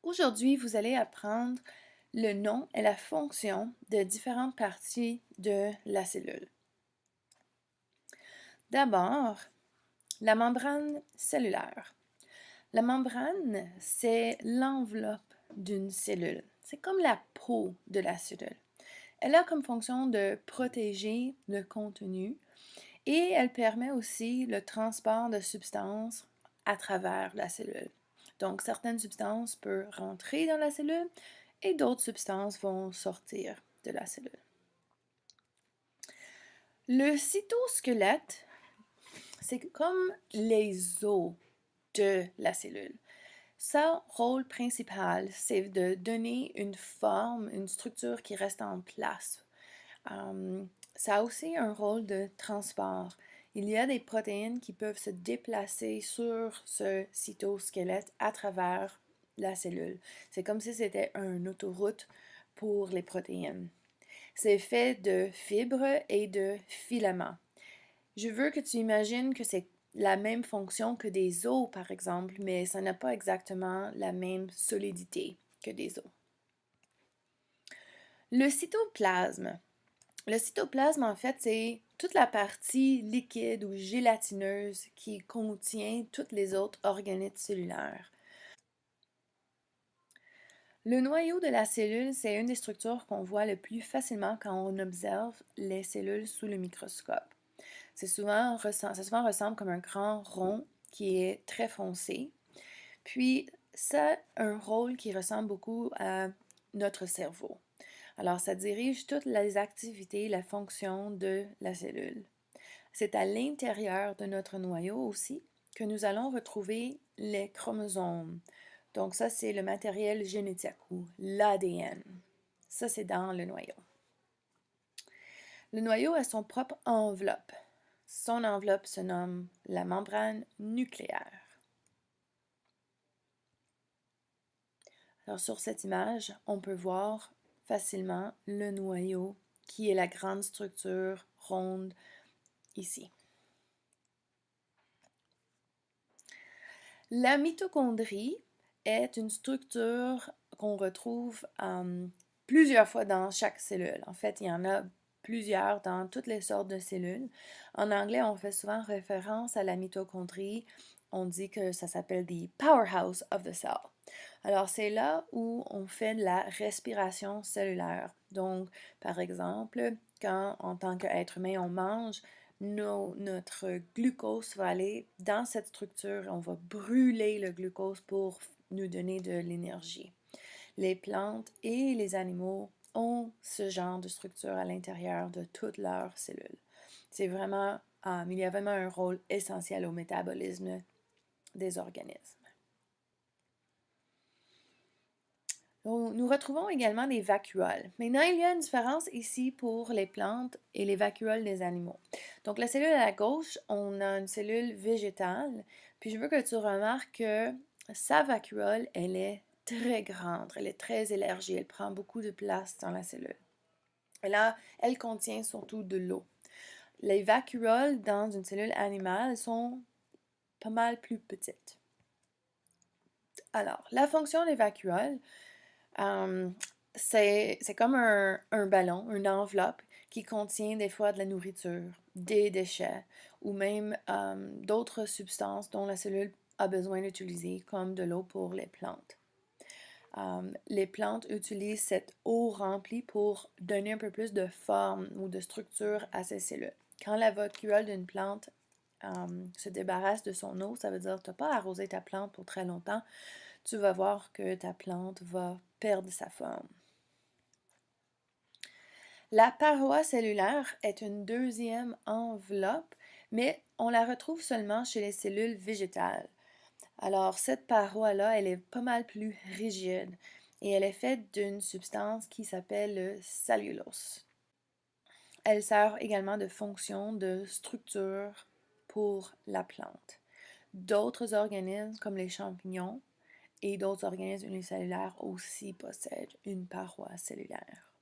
Aujourd'hui, vous allez apprendre le nom et la fonction de différentes parties de la cellule. D'abord, la membrane cellulaire. La membrane, c'est l'enveloppe d'une cellule. C'est comme la peau de la cellule. Elle a comme fonction de protéger le contenu et elle permet aussi le transport de substances à travers la cellule. Donc, certaines substances peuvent rentrer dans la cellule et d'autres substances vont sortir de la cellule. Le cytosquelette, c'est comme les os de la cellule. Son rôle principal, c'est de donner une forme, une structure qui reste en place. Ça a aussi un rôle de transport. Il y a des protéines qui peuvent se déplacer sur ce cytosquelette à travers la cellule. C'est comme si c'était une autoroute pour les protéines. C'est fait de fibres et de filaments. Je veux que tu imagines que c'est la même fonction que des os, par exemple, mais ça n'a pas exactement la même solidité que des os. Le cytoplasme. Le cytoplasme, en fait, c'est toute la partie liquide ou gélatineuse qui contient tous les autres organites cellulaires. Le noyau de la cellule, c'est une des structures qu'on voit le plus facilement quand on observe les cellules sous le microscope. Ça souvent ressemble comme un grand rond qui est très foncé. Puis, ça a un rôle qui ressemble beaucoup à notre cerveau. Alors, ça dirige toutes les activités, la fonction de la cellule. C'est à l'intérieur de notre noyau aussi que nous allons retrouver les chromosomes. Donc ça, c'est le matériel génétique ou l'ADN. Ça, c'est dans le noyau. Le noyau a son propre enveloppe. Son enveloppe se nomme la membrane nucléaire. Alors sur cette image, on peut voir facilement le noyau qui est la grande structure ronde ici. La mitochondrie est une structure qu'on retrouve plusieurs fois dans chaque cellule. En fait, il y en a plusieurs dans toutes les sortes de cellules. En anglais, on fait souvent référence à la mitochondrie. On dit que ça s'appelle the powerhouse of the cell. Alors, c'est là où on fait de la respiration cellulaire. Donc, par exemple, quand en tant qu'être humain, on mange, notre glucose va aller dans cette structure. On va brûler le glucose pour nous donner de l'énergie. Les plantes et les animaux ont ce genre de structure à l'intérieur de toutes leurs cellules. C'est vraiment, il y a vraiment un rôle essentiel au métabolisme des organismes. Nous retrouvons également des vacuoles. Maintenant, il y a une différence ici pour les plantes et les vacuoles des animaux. Donc, la cellule à la gauche, on a une cellule végétale. Puis, je veux que tu remarques que sa vacuole, elle est très grande, elle est très élargie, elle prend beaucoup de place dans la cellule. Et là, elle contient surtout de l'eau. Les vacuoles dans une cellule animale sont pas mal plus petites. Alors, la fonction des vacuoles, c'est comme un ballon, une enveloppe qui contient des fois de la nourriture, des déchets ou même d'autres substances dont la cellule a besoin d'utiliser, comme de l'eau pour les plantes. Les plantes utilisent cette eau remplie pour donner un peu plus de forme ou de structure à ces cellules. Quand la vacuole d'une plante se débarrasse de son eau, ça veut dire que tu n'as pas arrosé ta plante pour très longtemps, tu vas voir que ta plante va perdre sa forme. La paroi cellulaire est une deuxième enveloppe, mais on la retrouve seulement chez les cellules végétales. Alors, cette paroi-là, elle est pas mal plus rigide et elle est faite d'une substance qui s'appelle le cellulose. Elle sert également de fonction de structure pour la plante. D'autres organismes, comme les champignons et d'autres organismes unicellulaires aussi possèdent une paroi cellulaire.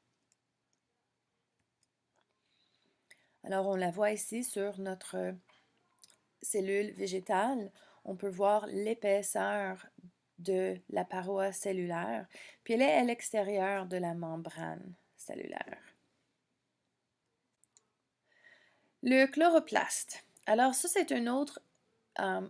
Alors, on la voit ici sur notre cellule végétale. On peut voir l'épaisseur de la paroi cellulaire, puis elle est à l'extérieur de la membrane cellulaire. Le chloroplaste. Alors ça, c'est un autre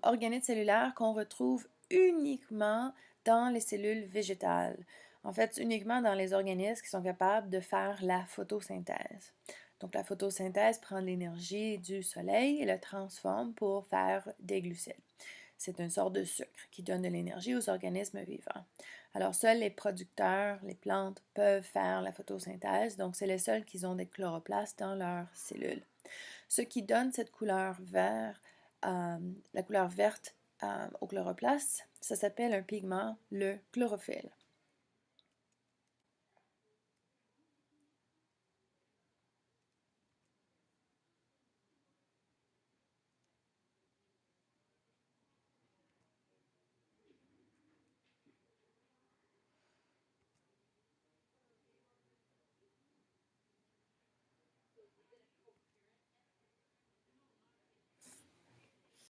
organisme cellulaire qu'on retrouve uniquement dans les cellules végétales. En fait, uniquement dans les organismes qui sont capables de faire la photosynthèse. Donc, la photosynthèse prend l'énergie du soleil et la transforme pour faire des glucides. C'est une sorte de sucre qui donne de l'énergie aux organismes vivants. Alors, seuls les producteurs, les plantes, peuvent faire la photosynthèse, donc c'est les seuls qui ont des chloroplastes dans leurs cellules. Ce qui donne cette couleur vert, la couleur verte au chloroplaste, ça s'appelle un pigment, le chlorophylle.